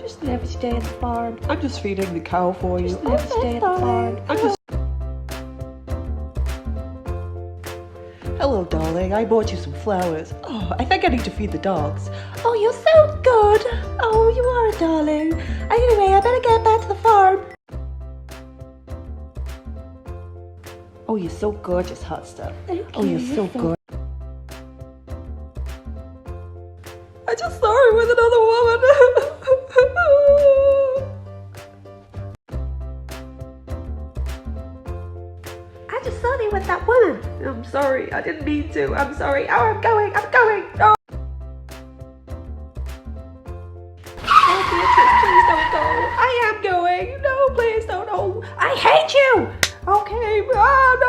Just an average day at the farm. I'm just feeding the cow for you. Just an average day at the farm. I'm just... Hello, darling. I bought you some flowers. Oh, I think I need to feed the dogs. Oh, you're so good. Oh, you are a darling. Anyway, I better get back to the farm. Oh, you're so gorgeous, hot stuff. Thank Oh, you. you're so good. I just saw her with another woman. I just saw you with that woman. I'm sorry. I didn't mean to. I'm sorry. Oh, I'm going. No. Oh, Beatrice, please don't go. I am going. No, please don't. Oh, I hate you. Okay. Oh, no.